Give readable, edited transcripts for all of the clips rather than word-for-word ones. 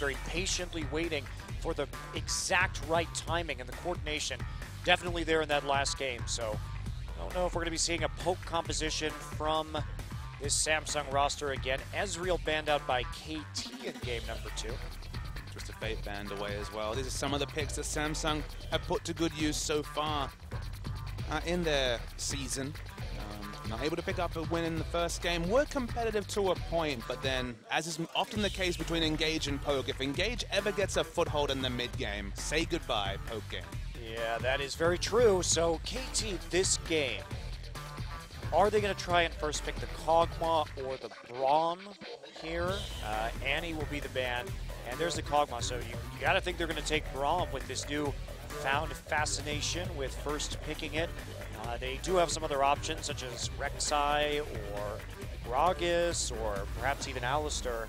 very patiently waiting for the exact right timing and the coordination. Definitely there in that last game. So I don't know if we're going to be seeing a poke composition from this Samsung roster again. Ezreal banned out by KT in game number 2. Just a Fate banned away as well. These are some of the picks that Samsung have put to good use so far in their season. Not able to pick up a win in the first game. Were competitive to a point, but then, as is often the case between Engage and Poke, if Engage ever gets a foothold in the mid-game, say goodbye, Poke game. Yeah, that is very true. So KT this game, are they going to try and first pick the Kog'Maw or the Braum here? Annie will be the ban, and there's the Kog'Maw. So you got to think they're going to take Braum with this new found fascination with first picking it. They do have some other options, such as Rek'Sai or Gragas or perhaps even Alistar.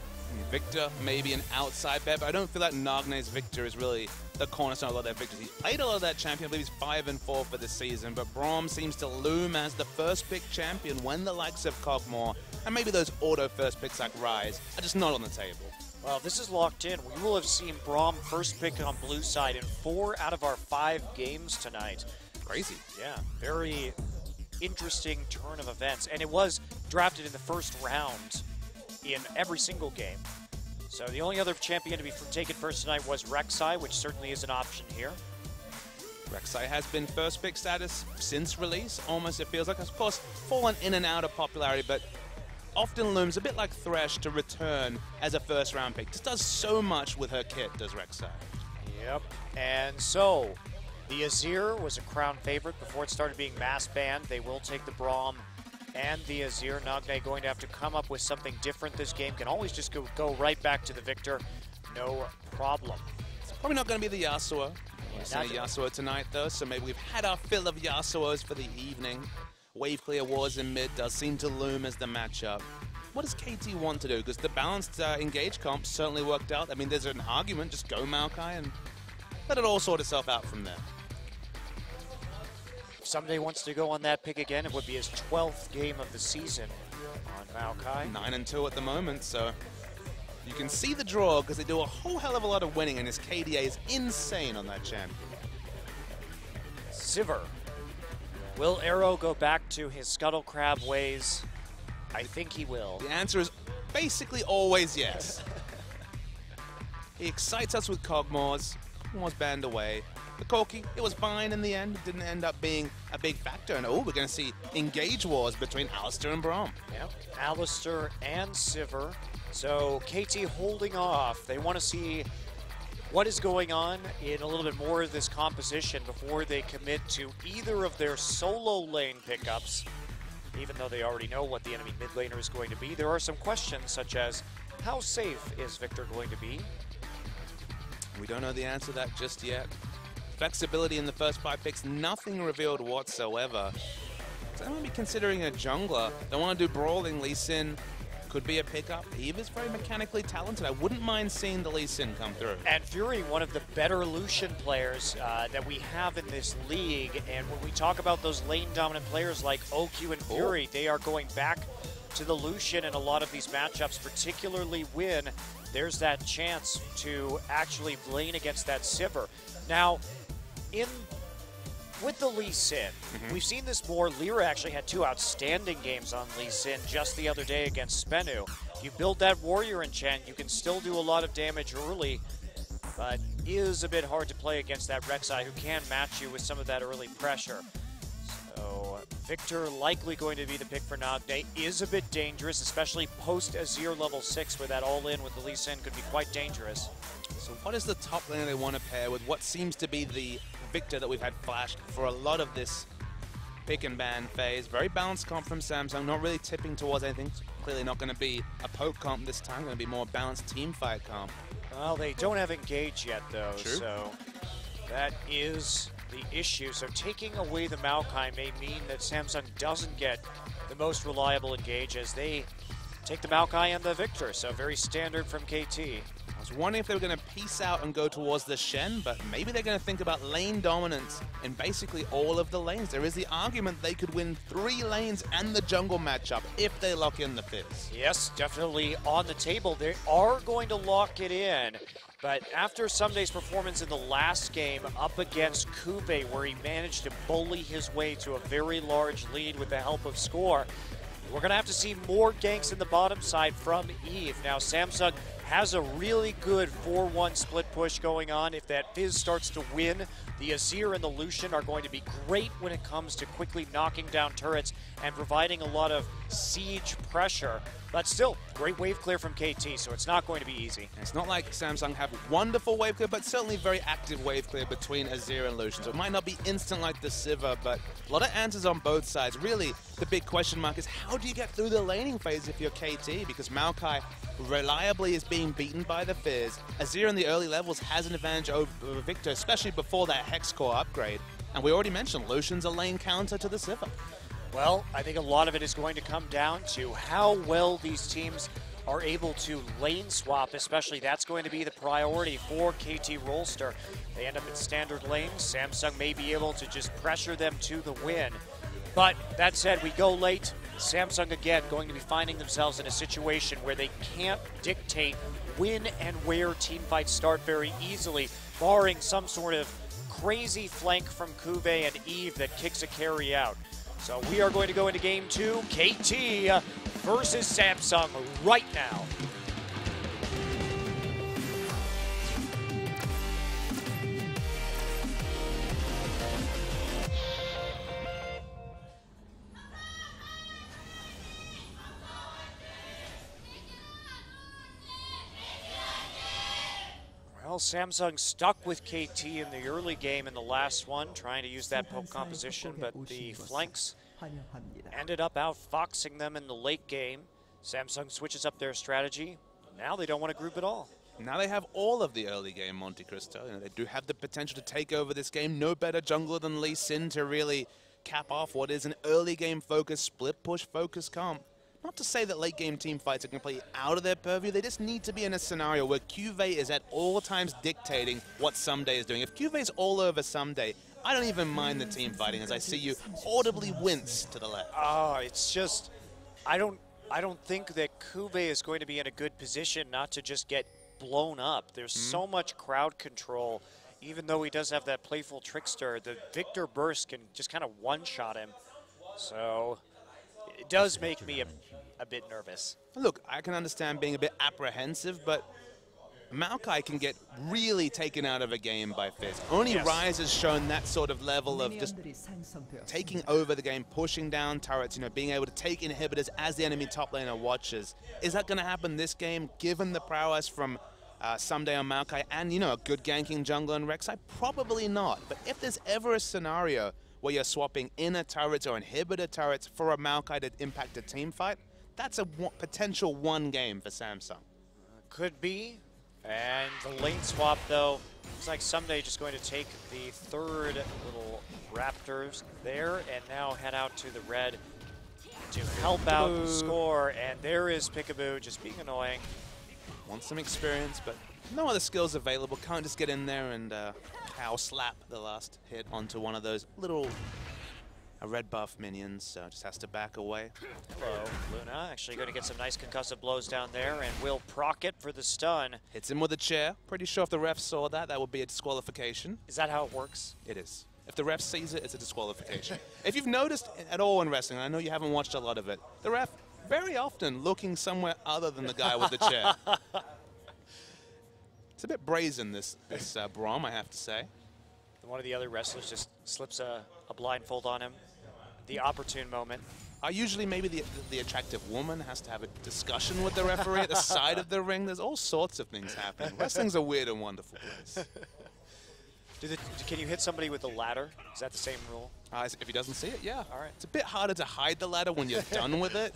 Victor, maybe an outside bet, but I don't feel like Nagne's Victor is really the cornerstone of a lot of their victories. He's played a lot of that champion. I believe he's 5-4 for this season, but Braum seems to loom as the first pick champion when the likes of Kog'Maw and maybe those auto first picks like Ryze are just not on the table. Well, this is locked in. We will have seen Braum first pick on blue side in 4 out of our 5 games tonight. Crazy. Yeah, very interesting turn of events. And it was drafted in the first round in every single game. So the only other champion to be taken first tonight was Rek'Sai, which certainly is an option here. Rek'Sai has been first pick status since release, almost it feels like. Of course, fallen in and out of popularity, but often looms a bit like Thresh to return as a first round pick. Just does so much with her kit, does Rek'Sai. Yep, and so the Azir was a crown favorite before it started being mass banned. They will take the Braum and the Azir. Nagne going to have to come up with something different this game. Can always just go right back to the Victor. No problem. It's probably not going to be the Yasuo. We're seeing Yasuo tonight, though, so maybe we've had our fill of Yasuos for the evening. Wave clear wars in mid does seem to loom as the matchup. What does KT want to do? Because the balanced engage comp certainly worked out. I mean, there's an argument. Just go Maokai and let it all sort itself out from there. If somebody wants to go on that pick again, it would be his 12th game of the season on Maokai. 9-2 at the moment, so you can see the draw because they do a whole hell of a lot of winning, and his KDA is insane on that champion. Sivir. Will Arrow go back to his Scuttle Crab ways? I think he will. The answer is basically always yes. He excites us with Kog'Maws. Kog'Maws banned away. The Corki, it was fine in the end. It didn't end up being a big factor. And oh, we're going to see engage wars between Alistar and Braum. Yep, Alistar and Sivir. So KT holding off. They want to see what is going on in a little bit more of this composition before they commit to either of their solo lane pickups. Even though they already know what the enemy mid laner is going to be, there are some questions such as, how safe is Victor going to be? We don't know the answer to that just yet. Flexibility in the first 5 picks, nothing revealed whatsoever. So I might be considering a jungler. Don't want to do brawling. Lee Sin could be a pickup. Eve is very mechanically talented. I wouldn't mind seeing the Lee Sin come through. And Fury, one of the better Lucian players that we have in this league. And when we talk about those lane dominant players like OQ and Fury, they are going back to the Lucian in a lot of these matchups, particularly when there's that chance to actually lane against that Sivir. Now, with the Lee Sin, we've seen this more. Lyra actually had 2 outstanding games on Lee Sin just the other day against Spenu. You build that warrior enchant, you can still do a lot of damage early, but is a bit hard to play against that Rek'Sai who can match you with some of that early pressure. So Victor likely going to be the pick for Nagne. Is a bit dangerous, especially post Azir level 6 where that all-in with the Lee Sin could be quite dangerous. So what is the top laner they want to pair with what seems to be the Victor that we've had flashed for a lot of this pick and ban phase? Very balanced comp from Samsung, not really tipping towards anything. It's clearly not going to be a poke comp this time, going to be more balanced team fight comp. Well, they don't have engage yet though, True. So that is the issue. So taking away the Maokai may mean that Samsung doesn't get the most reliable engage as they take the Maokai and the Victor. So very standard from KT. was wondering if they were going to peace out and go towards the Shen, but maybe they're going to think about lane dominance in basically all of the lanes. There is the argument they could win 3 lanes and the jungle matchup if they lock in the Fizz. Yes, definitely on the table. They are going to lock it in. But after Sunday's performance in the last game up against Kube, where he managed to bully his way to a very large lead with the help of Score, we're going to have to see more ganks in the bottom side from Eve. Now, Samsung has a really good 4-1 split push going on. If that Fizz starts to win, the Azir and the Lucian are going to be great when it comes to quickly knocking down turrets and providing a lot of siege pressure. But still, great wave clear from KT, so it's not going to be easy. It's not like Samsung have wonderful wave clear, but certainly very active wave clear between Azir and Lucian. So it might not be instant like the Sivir, but a lot of answers on both sides. Really, the big question mark is how do you get through the laning phase if you're KT? Because Maokai reliably is being beaten by the Fizz. Azir in the early levels has an advantage over Victor, especially before that Hex Core upgrade. And we already mentioned Lucian's a lane counter to the Sivir. Well, I think a lot of it is going to come down to how well these teams are able to lane swap, especially. That's going to be the priority for KT Rolster. They end up in standard lanes. Samsung may be able to just pressure them to the win. But that said, we go late. Samsung, again, going to be finding themselves in a situation where they can't dictate when and where teamfights start very easily, barring some sort of crazy flank from Kube and Eve that kicks a carry out. So we are going to go into game 2, KT versus Samsung right now. Well, Samsung stuck with KT in the early game in the last one, trying to use that poke composition, but the flanks ended up outfoxing them in the late game. Samsung switches up their strategy. Now they don't want to group at all. Now they have all of the early game Monte Cristo. You know, they do have the potential to take over this game. No better jungler than Lee Sin to really cap off what is an early game focus, split push focus comp. Not to say that late game team fights are completely out of their purview, they just need to be in a scenario where Cuvée is at all times dictating what Someday is doing. If Cuvé's all over Someday, I don't even mind the team fighting as I see you audibly wince to the left. Oh, it's just, I don't think that Kube is going to be in a good position not to just get blown up. There's so much crowd control. Even though he does have that playful trickster, the Victor burst can just kind of one-shot him. So it does make me a bit nervous. Look, I can understand being a bit apprehensive, but Maokai can get really taken out of a game by Fizz. Only Rise has shown that sort of level of just taking over the game, pushing down turrets, you know, being able to take inhibitors as the enemy top laner watches. Is that going to happen this game, given the prowess from Someday on Maokai and, you know, a good ganking jungler and Rek'Sai? Probably not. But if there's ever a scenario where you're swapping inner turrets or inhibitor turrets for a Maokai to impact a team fight, that's a potential one game for Samsung. Could be. And the lane swap, though, looks like Someday just going to take the third little Raptors there and now head out to the red to help out the score. And there is Peekaboo just being annoying. Wants some experience, but no other skills available. Can't just get in there and cow slap the last hit onto one of those little red buff minions, so just has to back away. Hello, Luna. Actually going to get some nice concussive blows down there and will proc it for the stun. Hits him with a chair. Pretty sure if the ref saw that, that would be a disqualification. Is that how it works? It is. If the ref sees it, it's a disqualification. If you've noticed at all in wrestling, I know you haven't watched a lot of it, the ref very often looking somewhere other than the guy with the chair. It's a bit brazen, this Braum, I have to say. One of the other wrestlers just slips a blindfold on him. The opportune moment. Usually maybe the attractive woman has to have a discussion with the referee at the side of the ring. There's all sorts of things happening. Wrestling's a weird and wonderful place. Can you hit somebody with a ladder? Is that the same rule? If he doesn't see it, yeah. All right. It's a bit harder to hide the ladder when you're done with it.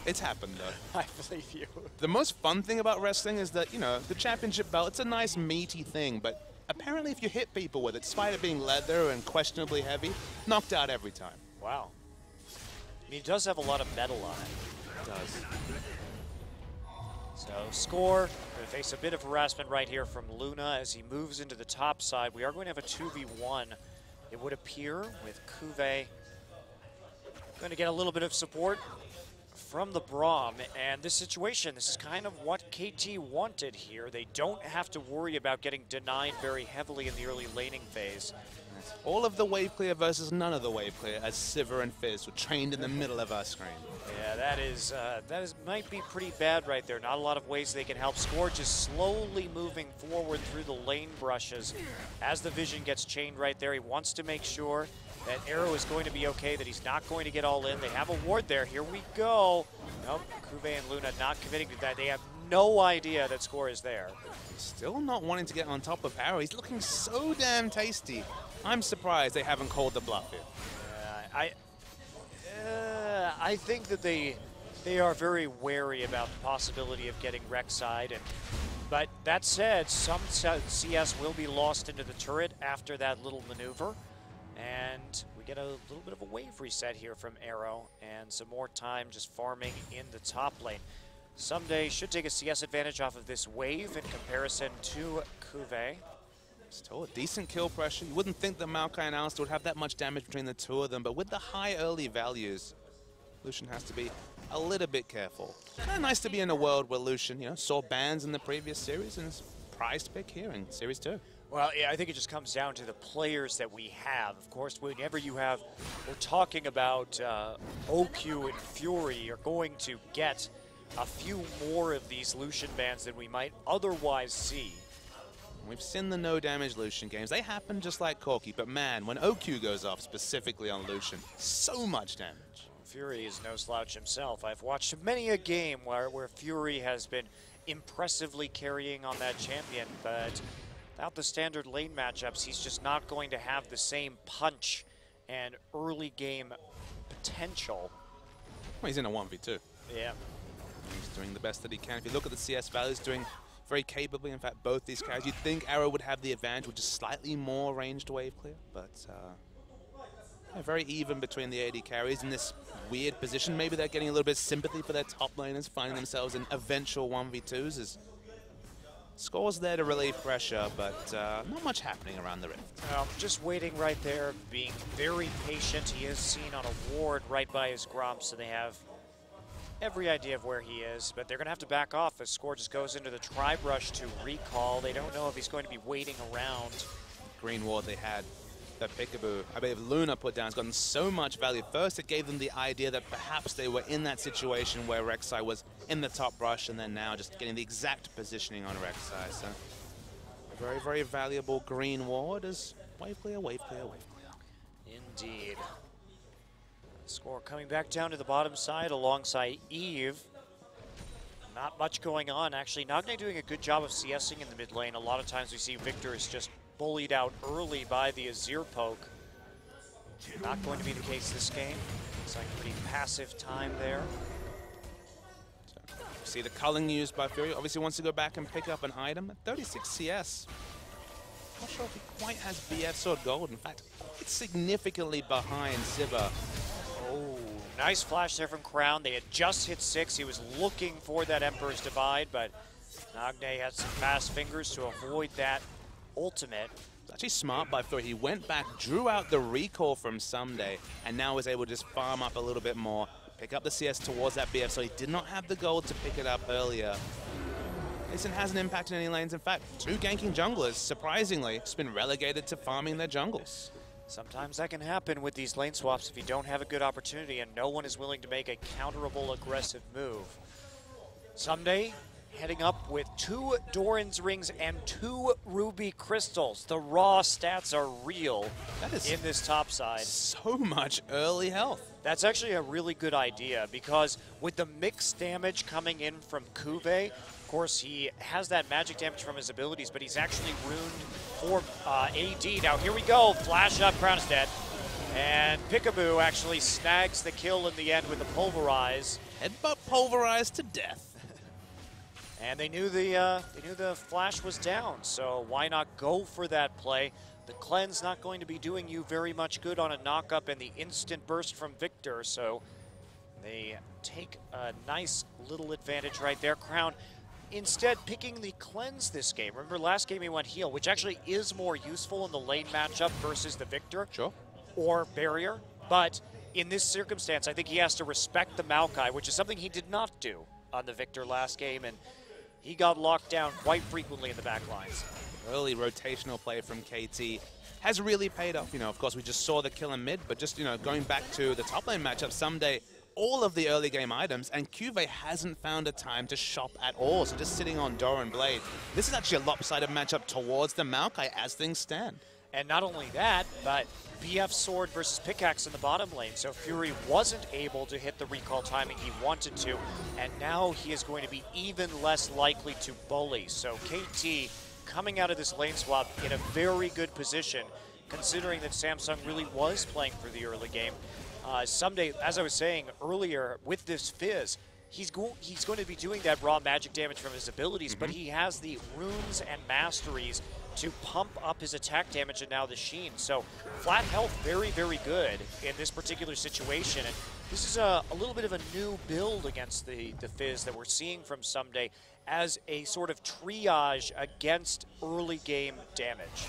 It's happened, though. I believe you. The most fun thing about wrestling is that, you know, the championship belt, it's a nice meaty thing, but apparently if you hit people with it, despite it being leather and questionably heavy, knocked out every time. Wow. I mean, it does have a lot of metal on it. It does. So score, going to face a bit of harassment right here from Luna as he moves into the top side. We are going to have a 2v1, it would appear, with Kuve. Going to get a little bit of support from the Braum, and this situation, this is kind of what KT wanted here. They don't have to worry about getting denied very heavily in the early laning phase. All of the wave clear versus none of the wave clear, as Sivir and Fizz were trained in the middle of our screen. Yeah, that is might be pretty bad right there. Not a lot of ways they can help. Score just slowly moving forward through the lane brushes as the vision gets chained right there. He wants to make sure that Arrow is going to be okay, that he's not going to get all in. They have a ward there. Here we go. Nope, Kuve and Luna not committing to that. They have no idea that Score is there. Still not wanting to get on top of Arrow. He's looking so damn tasty. I'm surprised they haven't called the bluff here. I think that they are very wary about the possibility of getting Rek'Side. But that said, some CS will be lost into the turret after that little maneuver. And we get a little bit of a wave reset here from Arrow and some more time just farming in the top lane. Someday should take a CS advantage off of this wave in comparison to Kuve. Still a decent kill pressure. You wouldn't think that Maokai and Alistar would have that much damage between the two of them, but with the high early values, Lucian has to be a little bit careful. Kind of nice to be in a world where Lucian, saw bans in the previous series and is prized pick here in Series 2. Well, yeah, I think it just comes down to the players that we have. Of course, whenever we're talking about OQ and Fury, you're going to get a few more of these Lucian bans than we might otherwise see. We've seen the no damage Lucian games. They happen just like Corki, but man, when OQ goes off specifically on Lucian, so much damage. Fury is no slouch himself. I've watched many a game where Fury has been impressively carrying on that champion, but without the standard lane matchups, he's just not going to have the same punch and early game potential. Well, he's in a 1v2. Yeah. He's doing the best that he can. If you look at the CS values, doing very capably. In fact, both these guys, you'd think Arrow would have the advantage with just slightly more ranged wave clear, but very even between the AD carries in this weird position. Maybe they're getting a little bit of sympathy for their top laners, finding themselves in eventual 1v2s. As Score's there to relieve pressure, but not much happening around the rift. Just waiting right there, being very patient. He is seen on a ward right by his Gromp, so they have every idea of where he is, but they're going to have to back off as Score just goes into the tri-brush to recall. They don't know if he's going to be waiting around. Green ward they had, that Peekaboo, I believe Luna put down, has gotten so much value. First, it gave them the idea that perhaps they were in that situation where Rek'Sai was in the top brush, and then now just getting the exact positioning on Rek'Sai. So, a very, very valuable green ward as wave clear, wave clear, wave clear. Indeed. Score coming back down to the bottom side alongside Eve. Not much going on, actually. Nagne doing a good job of CSing in the mid lane. A lot of times we see Victor is just bullied out early by the Azir poke. Not going to be the case this game. It's like a pretty passive time there. So, see the culling used by Fury. Obviously wants to go back and pick up an item at 36 CS. Not sure if he quite has BFs or gold. In fact, it's significantly behind Sivir. Oh, nice flash there from Crown. They had just hit 6. He was looking for that Emperor's Divide, but Nagne had some fast fingers to avoid that ultimate. It's actually smart by Fury. He went back, drew out the recall from Someday, and now was able to just farm up a little bit more, pick up the CS towards that BF, so he did not have the gold to pick it up earlier. Listen hasn't impacted any lanes. In fact, 2 ganking junglers, surprisingly, just been relegated to farming their jungles. Sometimes that can happen with these lane swaps if you don't have a good opportunity and no one is willing to make a counterable aggressive move. Someday, heading up with 2 Doran's rings and 2 ruby crystals. The raw stats are real in this top side. So much early health. That's actually a really good idea because with the mixed damage coming in from Kuve, of course he has that magic damage from his abilities, but he's actually runed for AD. Now here we go, flash up, Crown is dead. And Peekaboo actually snags the kill in the end with the Pulverize. Headbutt pulverized to death. And they knew the flash was down, so why not go for that play? The cleanse not going to be doing you very much good on a knock-up and the instant burst from Victor, so they take a nice little advantage right there. Crown instead picking the cleanse this game. Remember last game he went heal, which actually is more useful in the lane matchup versus the Victor or barrier. But in this circumstance, I think he has to respect the Maokai, which is something he did not do on the Victor last game, and he got locked down quite frequently in the back lines. Early rotational play from KT has really paid off. You know, of course, we just saw the kill in mid, but just, you know, going back to the top lane matchup, someday all of the early game items, and Cuvée hasn't found a time to shop at all, so just sitting on Door and Blade. This is actually a lopsided matchup towards the Maokai as things stand. And not only that, but BF Sword versus Pickaxe in the bottom lane, so Fury wasn't able to hit the recall timing he wanted to, and now he is going to be even less likely to bully. So KT coming out of this lane swap in a very good position, considering that Samsung really was playing for the early game. Someday, as I was saying earlier, with this Fizz, he's going to be doing that raw magic damage from his abilities, but he has the runes and masteries to pump up his attack damage and now the Sheen. So flat health, very, very good in this particular situation. And this is a little bit of a new build against the Fizz that we're seeing from Someday as a sort of triage against early game damage.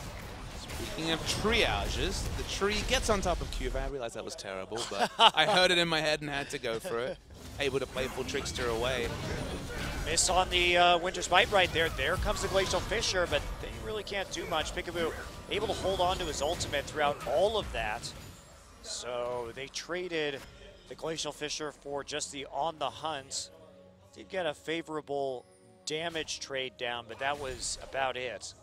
Speaking of triages, the tree gets on top of Cuvée. I realized that was terrible, but I heard it in my head and had to go for it. Able to playful Trickster away. Miss on the Winter Smite right there. There comes the Glacial Fissure, but they really can't do much. Peekaboo able to hold on to his ultimate throughout all of that. So they traded the Glacial Fissure for just the On the Hunt. Did get a favorable damage trade down, but that was about it.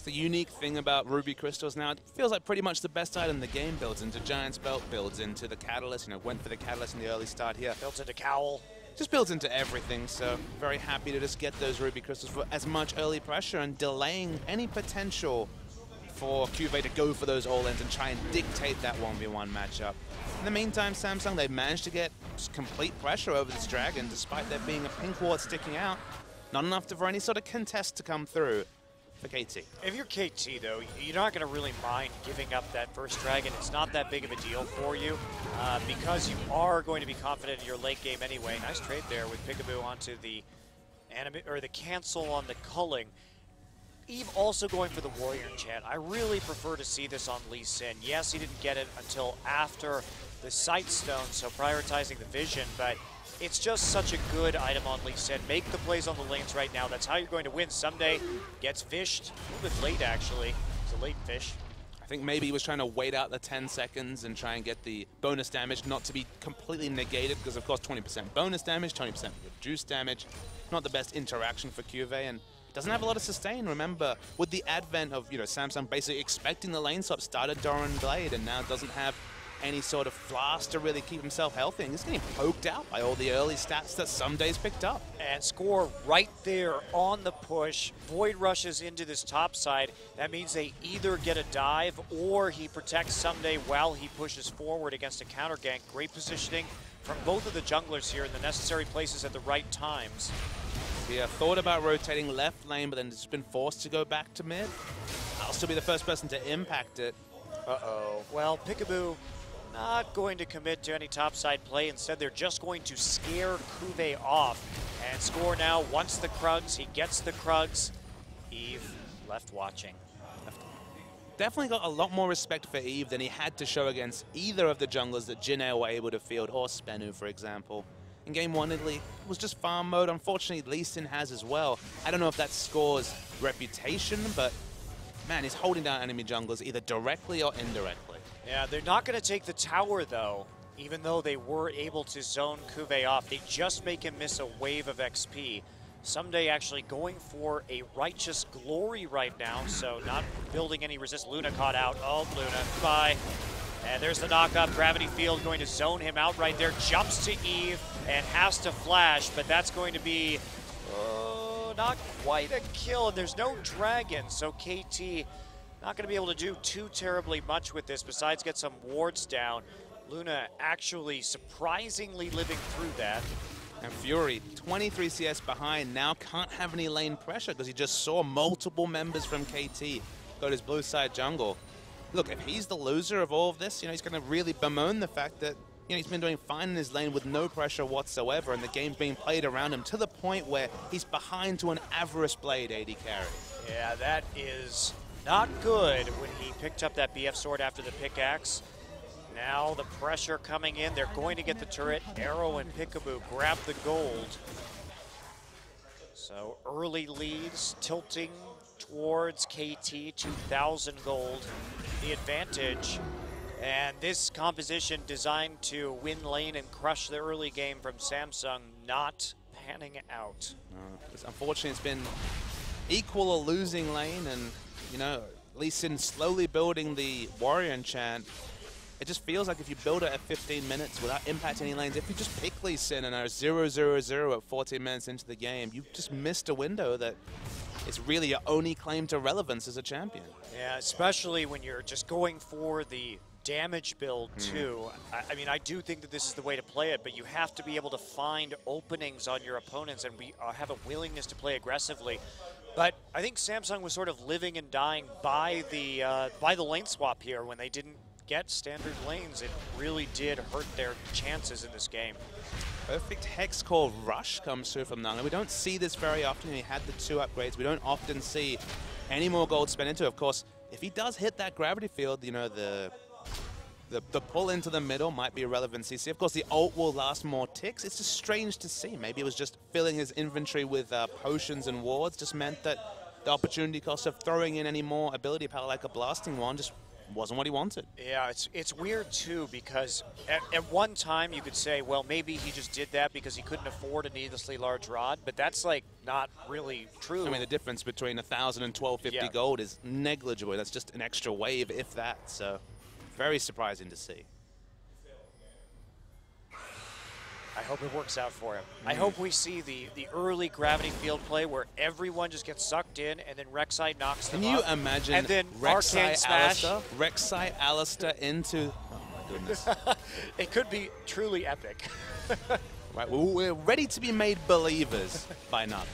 The unique thing about Ruby Crystals now, it feels like pretty much the best item in the game builds into Giant's Belt, builds into the Catalyst, you know, went for the Catalyst in the early start here. Built into Cowl. Just builds into everything, so very happy to just get those Ruby Crystals for as much early pressure and delaying any potential for Cuvée to go for those all-ins and try and dictate that 1v1 matchup. In the meantime, Samsung, they've managed to get complete pressure over this Dragon, despite there being a pink ward sticking out. Not enough for any sort of contest to come through. For KT. If you're KT, though, you're not going to really mind giving up that first Dragon. It's not that big of a deal for you because you are going to be confident in your late game anyway. Nice trade there with Peekaboo onto the cancel on the culling. Eve also going for the Warrior Enchant. I really prefer to see this on Lee Sin. Yes, he didn't get it until after the Sight Stone, so prioritizing the vision, but it's just such a good item on Lee Sin. Make the plays on the lanes right now. That's how you're going to win. Someday gets fished. A little bit late, actually. It's a late fish. I think maybe he was trying to wait out the 10 seconds and try and get the bonus damage not to be completely negated, because, of course, 20% bonus damage, 20% reduced damage. Not the best interaction for Cuvée, and doesn't have a lot of sustain. Remember, with the advent of, you know, Samsung basically expecting the lane swap, started Doran Blade, and now doesn't have any sort of flask to really keep himself healthy. And he's getting poked out by all the early stats that Someday's picked up. And Score right there on the push. Void rushes into this top side. That means they either get a dive or he protects Someday while he pushes forward against a counter gank. Great positioning from both of the junglers here in the necessary places at the right times. Yeah, thought about rotating left lane, but then just been forced to go back to mid. I'll still be the first person to impact it. Uh-oh. Well, Peekaboo not going to commit to any topside play. Instead, they're just going to scare Cuvée off. And Score now wants the Krugs. He gets the Krugs. Eve left watching. Definitely got a lot more respect for Eve than he had to show against either of the junglers that Jinae were able to field, or Spenu, for example. In game 1, Italy was just farm mode. Unfortunately, Lee Sin has as well. I don't know if that's Score's reputation, but man, he's holding down enemy junglers either directly or indirectly. Yeah, they're not going to take the tower, though, even though they were able to zone Cuvée off. They just make him miss a wave of XP. Someday actually going for a Righteous Glory right now, so not building any resist. Luna caught out. Oh, Luna, goodbye. And there's the knock-up. Gravity Field going to zone him out right there. Jumps to Eve and has to flash, but that's going to be not quite a kill. And there's no dragon, so KT not going to be able to do too terribly much with this besides get some wards down. Luna actually surprisingly living through that. And Fury, 23 CS behind, now can't have any lane pressure because he just saw multiple members from KT go to his blue side jungle. Look, if he's the loser of all of this, you know, he's going to really bemoan the fact that You know, he's been doing fine in his lane with no pressure whatsoever, and the game's being played around him to the point where he's behind to an Avarice Blade AD carry. Yeah, that is not good when he picked up that BF sword after the pickaxe. Now the pressure coming in. They're going to get the turret. Arrow and Peekaboo grab the gold. So early leads tilting towards KT, 2,000 gold, the advantage. And this composition designed to win lane and crush the early game from Samsung not panning out. Unfortunately, it's been equal or losing lane, and, you know, Lee Sin slowly building the warrior enchant. It just feels like if you build it at 15 minutes without impacting any lanes, if you just pick Lee Sin and are 0-0-0 at 14 minutes into the game, you just missed a window that is really your only claim to relevance as a champion. Yeah, especially when you're just going for the damage build too. I mean, I do think that this is the way to play it, but you have to be able to find openings on your opponents and have a willingness to play aggressively. But I think Samsung was sort of living and dying by the lane swap here. When they didn't get standard lanes, it really did hurt their chances in this game. Perfect hex called Rush comes through from Nung. We don't see this very often. He had the 2 upgrades. We don't often see any more gold spent into it. Of course, if he does hit that gravity field, you know, the pull into the middle might be a relevant CC. Of course, the ult will last more ticks. It's just strange to see. Maybe it was just filling his inventory with potions and wards just meant that the opportunity cost of throwing in any more ability power like a blasting one just wasn't what he wanted. Yeah, it's weird too, because at one time you could say, well, maybe he just did that because he couldn't afford a needlessly large rod, but that's like not really true. I mean, the difference between 1,000 and 1,250 gold is negligible. That's just an extra wave, if that. So very surprising to see. I hope it works out for him. I hope we see the early gravity field play where everyone just gets sucked in and then Rek'Sai knocks them up. Can you imagine and then Arcane Smash? Rek'Sai Alistair into... Oh my goodness. It could be truly epic. Right, we're ready to be made believers by none.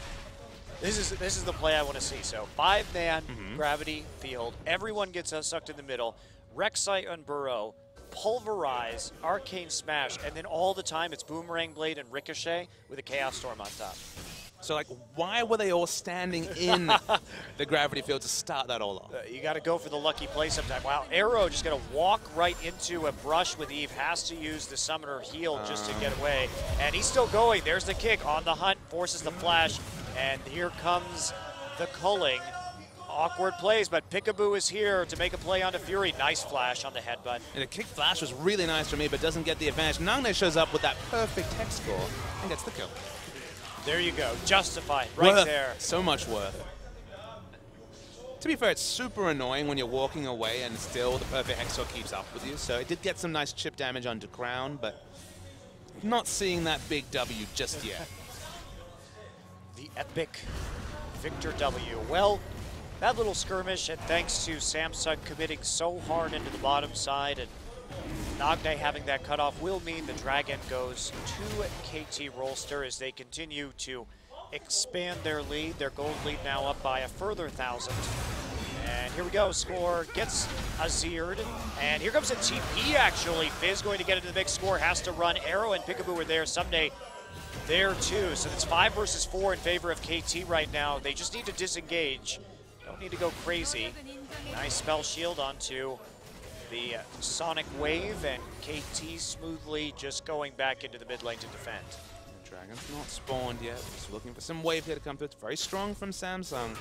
This is the play I want to see. So 5-man gravity field. Everyone gets sucked in the middle. Rek'Sai and Burrow. Pulverize, Arcane Smash, and then all the time it's Boomerang Blade and Ricochet with a Chaos Storm on top. So, like, why were they all standing in the gravity field to start that all off? You got to go for the lucky play sometime. Wow, Arrow just going to walk right into a brush with Eve, has to use the Summoner heal just to get away. And he's still going. There's the kick on the hunt, forces the flash, and here comes the culling. Awkward plays, but Peekaboo is here to make a play onto Fury. Nice flash on the headbutt. And the kick flash was really nice for me, but doesn't get the advantage. Nangne shows up with that perfect tech score and gets the kill. There you go. Justified right there. So much worth. To be fair, it's super annoying when you're walking away and still the perfect hex score keeps up with you. So it did get some nice chip damage onto Crown, but not seeing that big W just yet. The epic Victor W. Well, that little skirmish, and thanks to Samsung committing so hard into the bottom side and Nangne having that cutoff, will mean the Dragon goes to KT Rolster as they continue to expand their lead. Their gold lead now up by a further 1,000. And here we go, score gets Azired, and here comes a TP actually. Fizz going to get into the big score, has to run. Arrow and Peekaboo are there, Someday there too. So it's 5 versus 4 in favor of KT right now. They just need to disengage. Don't need to go crazy. Nice spell shield onto the Sonic Wave, and KT smoothly just going back into the mid lane to defend. Dragon's not spawned yet. Just looking for some wave here to come through. It's very strong from Samsung.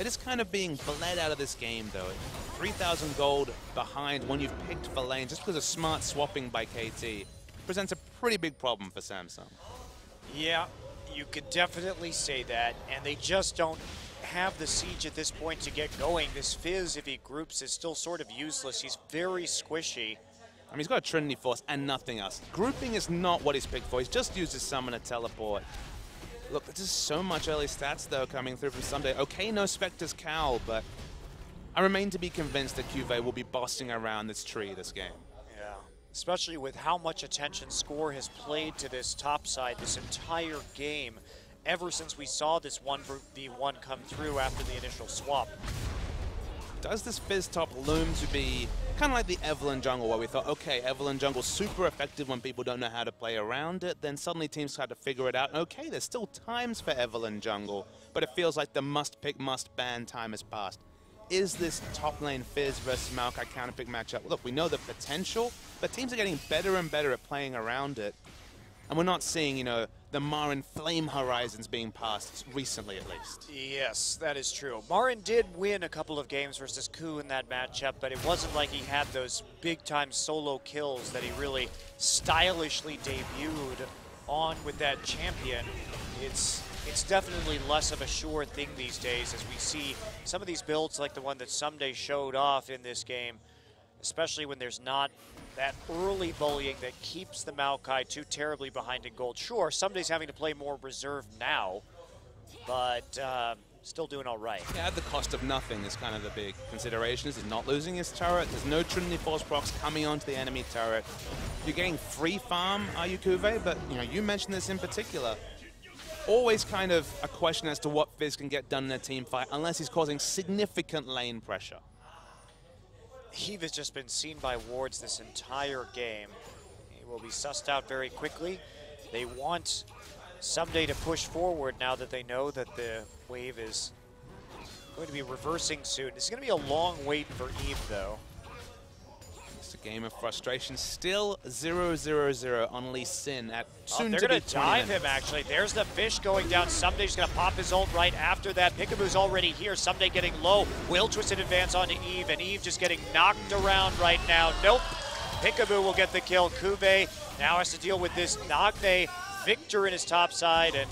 It is kind of being bled out of this game, though. 3,000 gold behind when you've picked for lane just because of smart swapping by KT presents a pretty big problem for Samsung. Yeah, you could definitely say that, and they just don't have the siege at this point to get going. This Fizz, if he groups, is still sort of useless. He's very squishy. I mean, he's got a Trinity Force and nothing else. Grouping is not what he's picked for. He's just used his Summoner Teleport. Look, there's just so much early stats, though, coming through from Someday. Okay, no Spectre's Cowl, but I remain to be convinced that Cuvée will be bossing around this tree this game. Yeah, especially with how much attention Score has played to this top side this entire game, ever since we saw this 1v1 come through after the initial swap. does this Fizz top loom to be kind of like the Evelyn jungle, where we thought, okay, Evelyn jungle super effective when people don't know how to play around it. Then suddenly teams had to figure it out. Okay, there's still times for Evelyn jungle, but it feels like the must-pick, must-ban time has passed. Is this top lane Fizz versus Maokai counterpick matchup? Look, we know the potential, but teams are getting better and better at playing around it. And we're not seeing, you know, the Marin Flame horizons being passed recently, at least. Yes, that is true. Marin did win a couple of games versus Ku in that matchup, but it wasn't like he had those big-time solo kills that he really stylishly debuted on with that champion. It's definitely less of a sure thing these days as we see some of these builds like the one that Someday showed off in this game, especially when there's not that early bullying that keeps the Maokai too terribly behind in gold. Sure, Someday's having to play more reserve now, but still doing all right. Yeah, at the cost of nothing is kind of the big consideration. Is not losing his turret. There's no Trinity Force procs coming onto the enemy turret. You're getting free farm, are you, Kuve? But you know, you mentioned this in particular. Always kind of a question as to what Fizz can get done in a team fight unless he's causing significant lane pressure. Eve has just been seen by wards this entire game. He will be sussed out very quickly. They want Someday to push forward now that they know that the wave is going to be reversing soon. It's going to be a long wait for Eve, though. It's a game of frustration. Still 0-0-0 on Lee Sin at soon they're to going be to dive him, actually. There's the fish going down. Someday's going to pop his ult right after that. Peekaboo's already here. Someday getting low. Will Twisted advance onto Eve, and Eve just getting knocked around right now. Nope. Peekaboo will get the kill. Kuve now has to deal with this Nagne Victor in his top side, and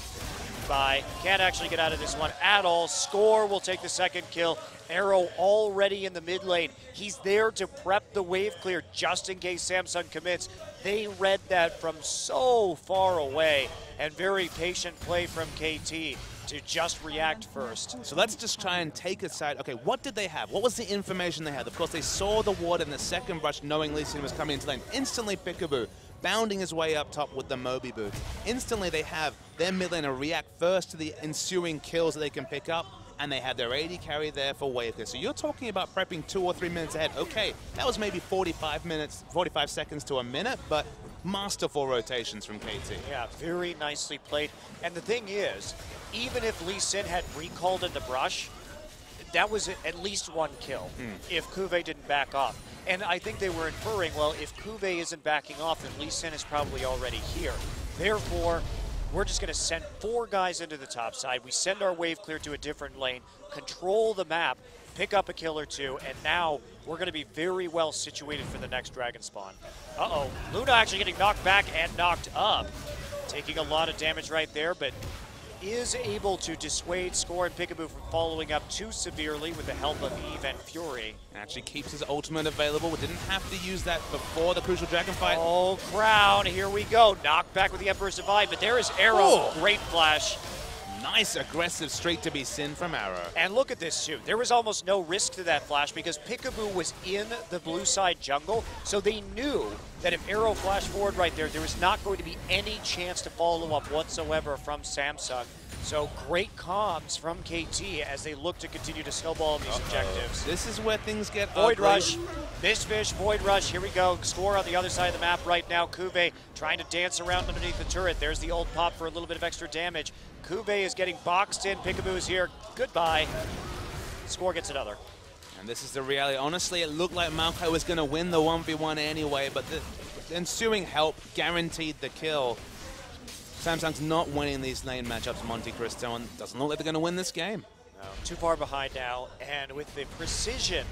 by can't actually get out of this one at all. Score will take the second kill. Arrow already in the mid lane. He's there to prep the wave clear just in case Samsung commits. They read that from so far away, and very patient play from KT to just react first. So let's just try and take a side. Okay, what did they have? What was the information they had? Of course, they saw the ward in the second brush knowing Lee Sin was coming into lane. Instantly, Peekaboo bounding his way up top with the Moby boot. Instantly, they have their mid laner react first to the ensuing kills that they can pick up, and they have their AD carry there for wave clear. So you're talking about prepping 2 or 3 minutes ahead. Okay, that was maybe 45 seconds to a minute, but masterful rotations from KT. Yeah, very nicely played. And the thing is, even if Lee Sin had recalled in the brush, that was at least one kill if Kuve didn't back off. And I think they were inferring, well, if Kuve isn't backing off, then Lee Sin is probably already here. Therefore, we're just going to send 4 guys into the top side. We send our wave clear to a different lane, control the map, pick up a kill or two, and now we're going to be very well situated for the next Dragon Spawn. Uh-oh, Luna actually getting knocked back and knocked up. Taking a lot of damage right there, but is able to dissuade Score and Peekaboo from following up too severely with the help of Eve and Fury. Actually keeps his ultimate available. We didn't have to use that before the crucial dragon fight. Oh, Crown, here we go. Knocked back with the Emperor's Divide, but there is Arrow. Oh. Great flash. Nice aggressive streak to be Sin from Arrow. And look at this too. There was almost no risk to that flash because Peekaboo was in the blue side jungle, so they knew that if Arrow flashed forward right there, there was not going to be any chance to follow up whatsoever from Samsung. So great comms from KT as they look to continue to snowball these objectives. This is where things get Void ugly. Rush, Mistfish, Void Rush, here we go. Score on the other side of the map right now. Kuve trying to dance around underneath the turret. There's the old pop for a little bit of extra damage. Kuve is getting boxed in, Peekaboo is here. Goodbye. Score gets another. And this is the reality. Honestly, it looked like Maokai was going to win the 1v1 anyway, but the ensuing help guaranteed the kill. Samsung's not winning these lane matchups, Monte Cristo, and doesn't look like they're going to win this game. No, too far behind now, and with the precision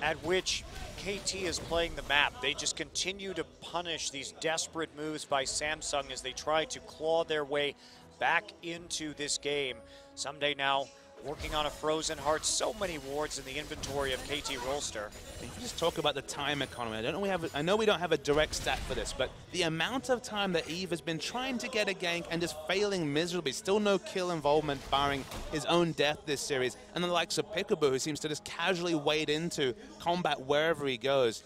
at which KT is playing the map, they just continue to punish these desperate moves by Samsung as they try to claw their way back into this game. Someday now working on a Frozen Heart. So many wards in the inventory of KT Rolster. Can you just talk about the time economy? I know we don't have a direct stat for this, but the amount of time that Eve has been trying to get a gank and just failing miserably. Still no kill involvement, barring his own death this series. And the likes of Peekaboo, who seems to just casually wade into combat wherever he goes.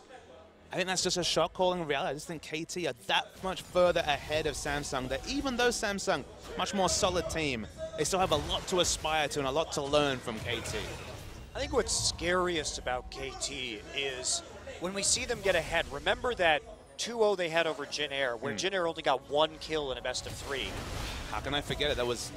I think that's just a shot calling reality. I just think KT are that much further ahead of Samsung that even though Samsung, much more solid team, they still have a lot to aspire to and a lot to learn from KT. I think what's scariest about KT is when we see them get ahead. Remember that 2-0 they had over Jin Air, where Jin Air only got 1 kill in a best of 3. How can I forget it? That was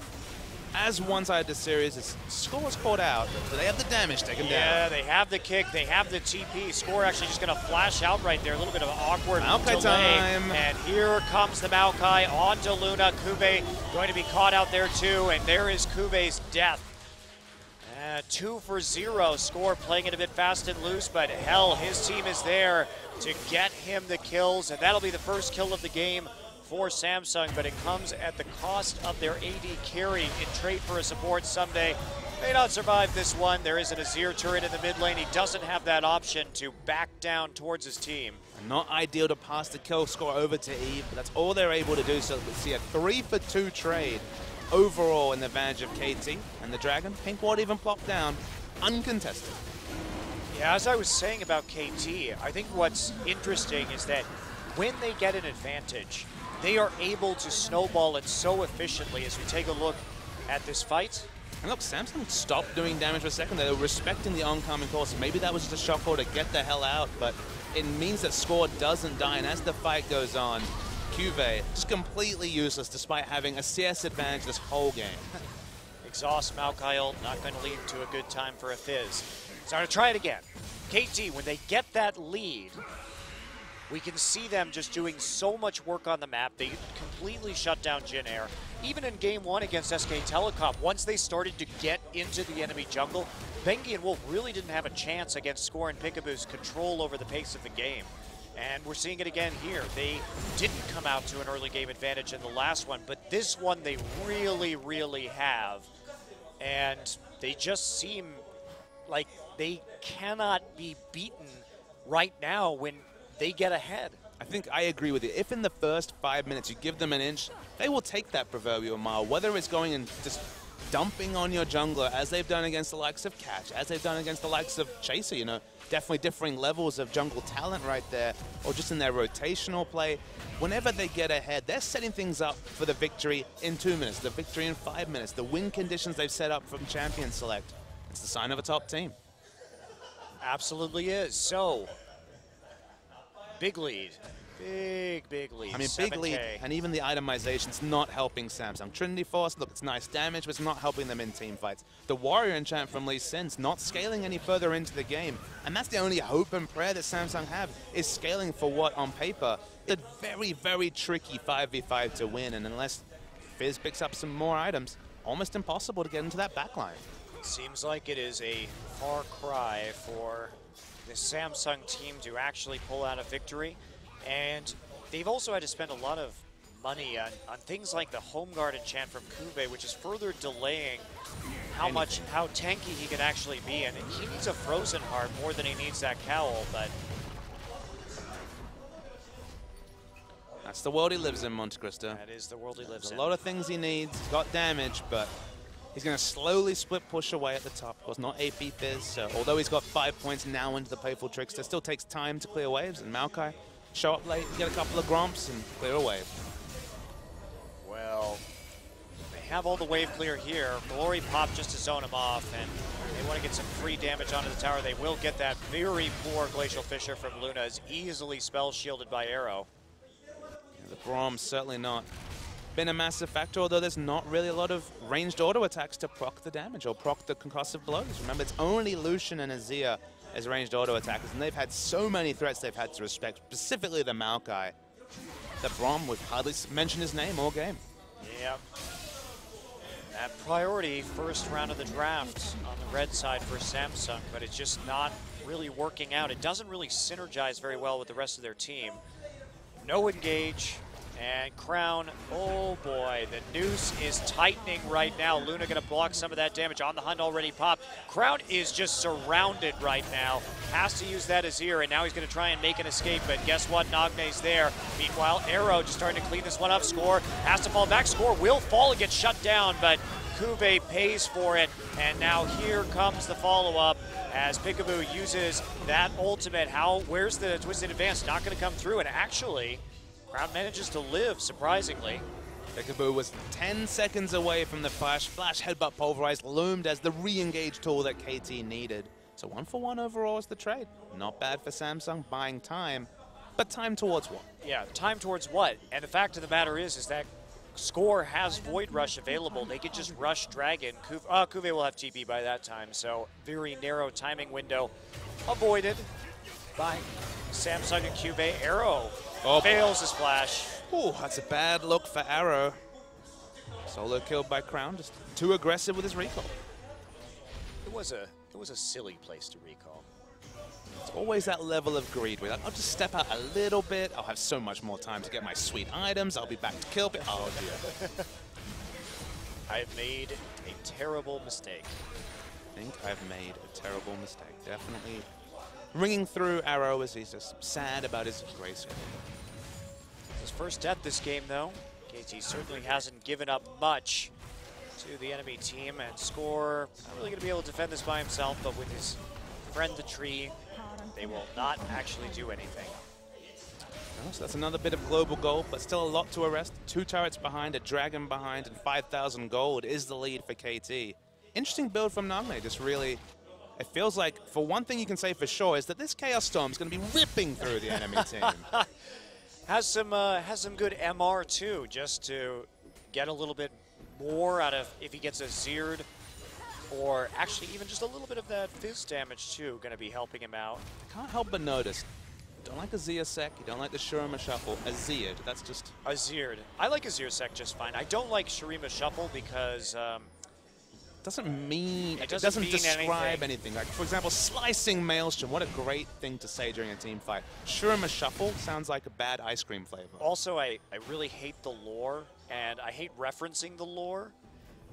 as one-sided the series. Its score was caught out, but they have the damage taken down. Yeah, they have the kick, they have the TP. Score actually just going to flash out right there. A little bit of an awkward Maokai delay. time. And here comes the Maokai onto Luna. Kube going to be caught out there too, and there is Kube's death. 2 for 0. Score playing it a bit fast and loose, but hell, his team is there to get him the kills, and that'll be the first kill of the game for Samsung, but it comes at the cost of their AD carry in trade for a support someday. May not survive this one. There is an Azir turret in the mid lane. He doesn't have that option to back down towards his team. Not ideal to pass the kill score over to Eve, but that's all they're able to do. So we see a 3 for 2 trade overall in the advantage of KT, and the Dragon. Pink ward even plopped down, uncontested. Yeah, as I was saying about KT, I think what's interesting is that when they get an advantage, they are able to snowball it so efficiently. As we take a look at this fight. And look, Samsung stopped doing damage for a second. They were respecting the oncoming course. Maybe that was just a shock call to get the hell out, but it means that Score doesn't die, and as the fight goes on, Cuvée just completely useless despite having a CS advantage this whole game. Exhaust Maokai ult, not going to lead to a good time for a Fizz. So I'm going to try it again. KT, when they get that lead, we can see them just doing so much work on the map. They completely shut down Jin Air. Even in game 1 against SK Telecom, once they started to get into the enemy jungle, Bengi and Wolf really didn't have a chance against Score and Peekaboo's control over the pace of the game. And we're seeing it again here. They didn't come out to an early game advantage in the last one, but this one they really, really have. And they just seem like they cannot be beaten right now when they get ahead. I think I agree with you. If in the first 5 minutes you give them an inch, they will take that proverbial mile, whether it's going and just dumping on your jungler, as they've done against the likes of Catch, as they've done against the likes of Chaser, you know, definitely differing levels of jungle talent right there, or just in their rotational play. Whenever they get ahead, they're setting things up for the victory in 2 minutes, the victory in 5 minutes, the win conditions they've set up from Champion Select. It's the sign of a top team. Absolutely is. So, big lead. Big lead. I mean, 7K. big lead, and even the itemization's not helping Samsung. Trinity Force, look, it's nice damage, but it's not helping them in team fights. The Warrior enchant from Lee Sin's not scaling any further into the game, and that's the only hope and prayer that Samsung have, is scaling for what, on paper, is a very, very tricky 5v5 to win, and unless Fizz picks up some more items, almost impossible to get into that backline. Seems like it is a far cry for the Samsung team to actually pull out a victory. And they've also had to spend a lot of money on things like the Home Guard enchant from Kube, which is further delaying how tanky he can actually be. And he needs a Frozen Heart more than he needs that cowl, but that's the world he lives in, Monte Cristo. that is the world he lives in. A lot of things he needs. He's got damage, but he's going to slowly split push away at the top. Of course, not AP Fizz, so although he's got 5 points now into the Playful Trickster, still takes time to clear waves, and Maokai show up late, get a couple of gromps, and clear a wave. Well, they have all the wave clear here. Glory pop just to zone him off, and they want to get some free damage onto the tower. They will get that. Very poor Glacial Fissure from Luna is easily spell shielded by Arrow. Yeah, the Brom's certainly not been a massive factor, although there's not really a lot of ranged auto attacks to proc the damage or proc the concussive blows. Remember, it's only Lucian and Azir as ranged auto attackers, and they've had so many threats they've had to respect, specifically the Maokai. The Brom would hardly mention his name all game. Yep. That priority first round of the draft on the red side for Samsung, but it's just not really working out. It doesn't really synergize very well with the rest of their team. No engage. And Crown, oh boy, the noose is tightening right now. Luna gonna block some of that damage. On the hunt already popped. Crown is just surrounded right now. Has to use that Azir, and now he's gonna try and make an escape, but guess what? Nagne's there. Meanwhile, Arrow just starting to clean this one up. Score has to fall back. Score will fall and get shut down, but Kube pays for it. And now here comes the follow-up as Peekaboo uses that ultimate. Where's the Twisted Advance? Not gonna come through, and actually, Crown manages to live, surprisingly. Peekaboo was 10 seconds away from the flash. Flash headbutt pulverized loomed as the re-engage tool that KT needed. So 1-for-1 overall is the trade. Not bad for Samsung, buying time. But time towards what? Yeah, time towards what? And the fact of the matter is that Score has Void Rush available. They could just rush Dragon. Kuve will have TP by that time, so very narrow timing window avoided by Samsung and Kuve. Arrow fails his flash. Ooh, that's a bad look for Arrow. Solo killed by Crown, just too aggressive with his recall. It was a silly place to recall. It's always that level of greed where like, I'll just step out a little bit. I'll have so much more time to get my sweet items. I'll be back to kill. Oh dear. I've made a terrible mistake. I think I've made a terrible mistake. Definitely ringing through Arrow as he's just sad about his grace. His first death this game, though. KT certainly hasn't given up much to the enemy team, and Score not really going to be able to defend this by himself, but with his friend the tree, they will not actually do anything. So that's another bit of global gold, but still a lot to arrest. 2 turrets behind, a dragon behind, and 5,000 gold is the lead for KT. Interesting build from Nagne. Just really, it feels like, for one thing you can say for sure, is that this Chaos Storm is going to be ripping through the enemy team. Has some good MR too, just to get a little bit more out of if he gets a Zeered, or actually even just a little bit of that fizz damage too, going to be helping him out. I can't help but notice, don't like a Zia Sec, you don't like the Shurima Shuffle, a Zeered, that's just... A Zeered. I like a Zeered Sec just fine. I don't like Shurima Shuffle because... doesn't mean, it doesn't doesn't describe anything. Like, for example, slicing Maelstrom, what a great thing to say during a team fight. Shurima Shuffle sounds like a bad ice cream flavor. Also, I really hate the lore, and I hate referencing the lore.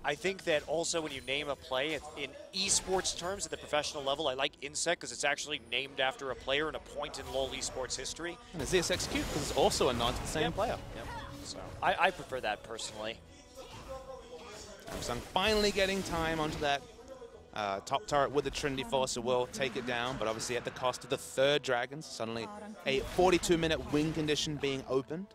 I think that also when you name a play in esports terms at the professional level, I like Insect because it's actually named after a player and a point in LoL esports history. And a ZS Execute because it's also a nod to the same player. Yep. So I prefer that personally. Samsung finally getting time onto that top turret with the Trinity Forcer will take it down, but obviously at the cost of the 3rd Dragons. Suddenly a 42-minute win condition being opened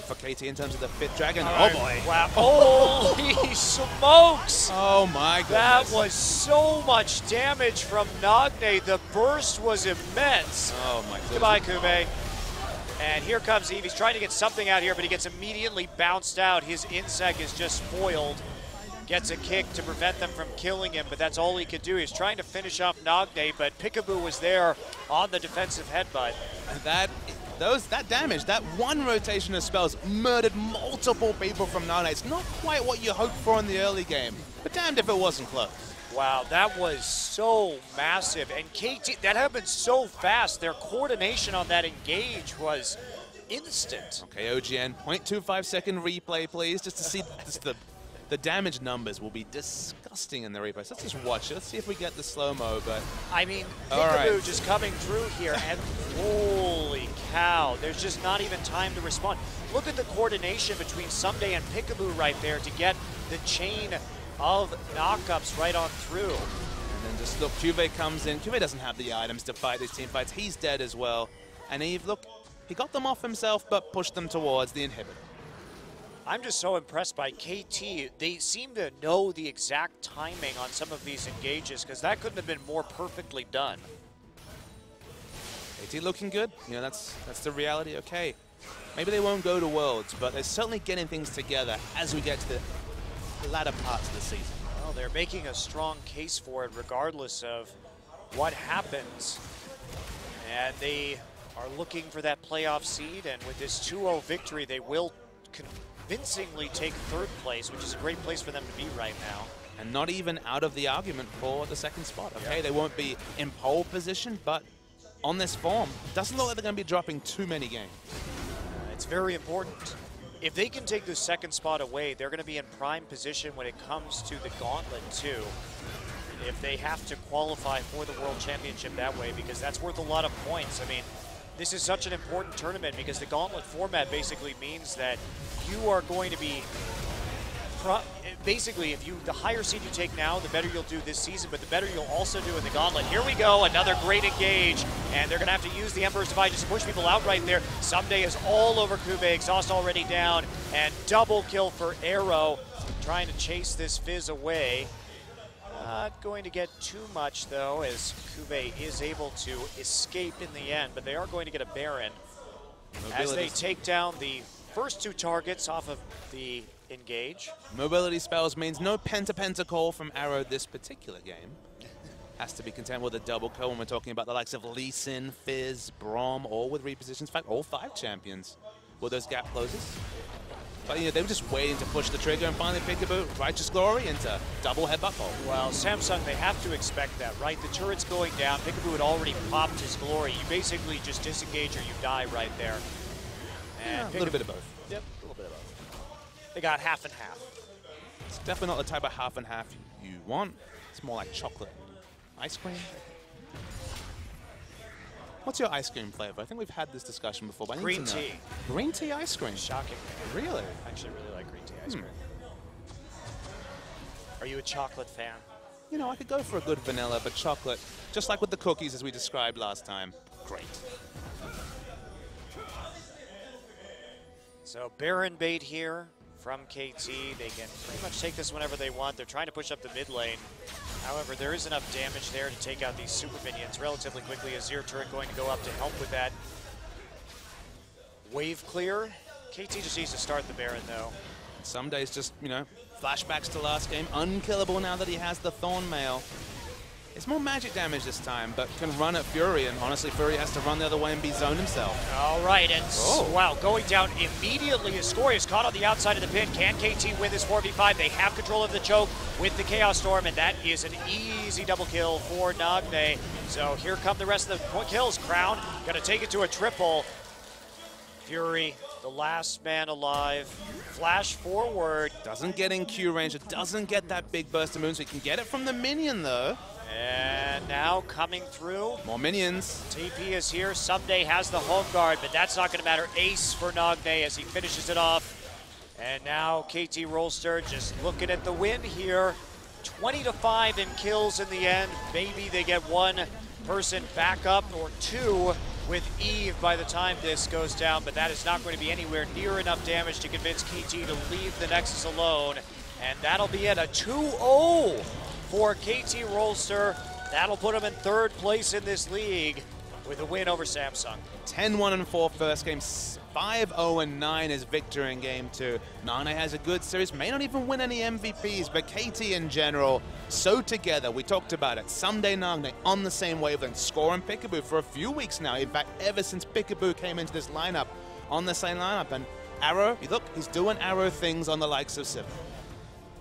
for KT in terms of the 5th Dragon. Oh boy. Wow. Holy smokes. Oh my goodness. That was so much damage from Nagne. The burst was immense. Oh my goodness. Goodbye, Kuve. And here comes Eve. He's trying to get something out here, but he gets immediately bounced out. His Insect is just foiled. Gets a kick to prevent them from killing him, but that's all he could do. He's trying to finish off Nagne, but Peekaboo was there on the defensive headbutt. That damage, that one rotation of spells murdered multiple people from Nagne. It's not quite what you hoped for in the early game, but damned if it wasn't close. Wow, that was so massive. And KT, that happened so fast. Their coordination on that engage was instant. Okay, OGN, 0.25 second replay, please, just to see the damage numbers will be disgusting in the replays. Let's just watch it. Let's see if we get the slow-mo, but... I mean, Peekaboo just coming through here, and holy cow, there's just not even time to respond. Look at the coordination between Someday and Peekaboo right there to get the chain of knockups right on through. And then just look, Kuve comes in. Kuve doesn't have the items to fight these team fights. He's dead as well. And Eve, look, he got them off himself, but pushed them towards the inhibitor. I'm just so impressed by KT. They seem to know the exact timing on some of these engages, because that couldn't have been more perfectly done. KT looking good. You know, that's the reality. Okay, maybe they won't go to Worlds, but they're certainly getting things together as we get to the latter parts of the season. Well, they're making a strong case for it regardless of what happens. And they are looking for that playoff seed, and with this 2-0 victory, they will convincingly take 3rd place, which is a great place for them to be right now. And not even out of the argument for the 2nd spot, okay? They won't be in pole position, but on this form, it doesn't look like they're going to be dropping too many games. It's very important. If they can take the 2nd spot away, they're going to be in prime position when it comes to the Gauntlet too. If they have to qualify for the World Championship that way, because that's worth a lot of points. I mean, this is such an important tournament because the Gauntlet format basically means that you are going to be basically, the higher seed you take now, the better you'll do this season, but the better you'll also do in the gauntlet. Here we go, another great engage, and they're going to have to use the Emperor's Divide just to push people out right there. Someday is all over Kube, Exhaust already down, and double kill for Arrow, trying to chase this Fizz away. Not going to get too much, though, as Kube is able to escape in the end, but they are going to get a Baron as they take down the first two targets off of the engage. Mobility spells means no penta call from Arrow this particular game. Has to be content with a double kill when we're talking about the likes of Lee Sin, Fizz, Braum, all with repositions. In fact, all 5 champions with those gap closes. But, you know, they were just waiting to push the trigger and finally Peekaboo, Righteous Glory into double headbutt ball. Well, Samsung, they have to expect that, right? The turret's going down. Peekaboo had already popped his Glory. You basically just disengage or you die right there. And yeah, a little bit of both. Yep, a little bit of both. They got half and half. It's definitely not the type of half and half you want. It's more like chocolate ice cream. What's your ice cream flavor? I think we've had this discussion before, but I need to know. Green tea. Green tea ice cream? Shocking. Really? I actually really like green tea ice cream. Are you a chocolate fan? You know, I could go for a good vanilla, but chocolate, just like with the cookies as we described last time, great. So Baron bait here from KT. They can pretty much take this whenever they want. They're trying to push up the mid lane. However, there is enough damage there to take out these super minions relatively quickly. A Zero turret going to go up to help with that wave clear. KT just needs to start the Baron though. Some days just, you know, flashbacks to last game. Unkillable now that he has the Thorn Mail. It's more magic damage this time, but can run at Fury, and honestly, Fury has to run the other way and be zoned himself. All right, and wow, going down immediately. Scory is caught on the outside of the pit. Can KT win this 4v5? They have control of the choke with the Chaos Storm, and that is an easy double kill for Nagne. So here come the rest of the kills. Crown gonna take it to a triple. Fury, the last man alive. Flash forward. Doesn't get in Q range. It doesn't get that big burst of moon, so he can get it from the minion, though. And now coming through. More minions. TP is here. Someday has the home guard, but that's not going to matter. Ace for Nagne as he finishes it off. And now KT Rolster just looking at the win here. 20-5 in kills in the end. Maybe they get one person back up or two with Eve by the time this goes down, but that is not going to be anywhere near enough damage to convince KT to leave the Nexus alone. And that'll be it, a 2-0 for KT Rolster. That'll put him in 3rd place in this league with a win over Samsung. 10-1-4 first game, 5-0-9 is victor in game 2. Nane has a good series, may not even win any MVPs, but KT in general, so together. We talked about it. Someday Nagne on the same wavelength, scoring Peekaboo for a few weeks now. In fact, ever since Peekaboo came into this lineup, on the same lineup. And Arrow, look, he's doing Arrow things on the likes of Civ.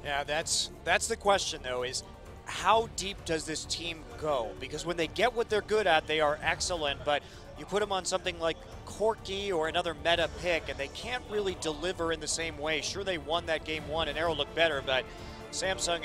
Yeah, that's the question though, is how deep does this team go? Because when they get what they're good at, they are excellent, but you put them on something like Corki or another meta pick, and they can't really deliver in the same way. Sure, they won that game 1, and Arrow looked better, but Samsung is